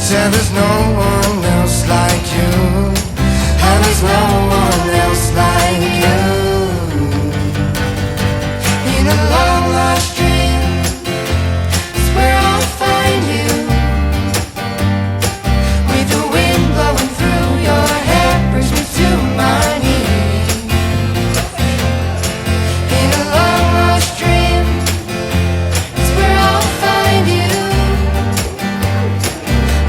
Said there's no one else like you, and there's no one else like you. In a long lost dream is where I'll find you, with the wind blowing through your hair, brings me to my knees. In a long lost dream is where I'll find you.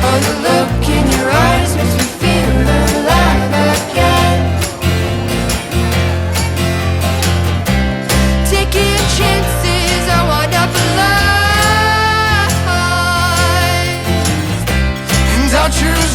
Oh, the look in your eyes makes me feel alive again. Taking chances, I wind up alive, and I'll choose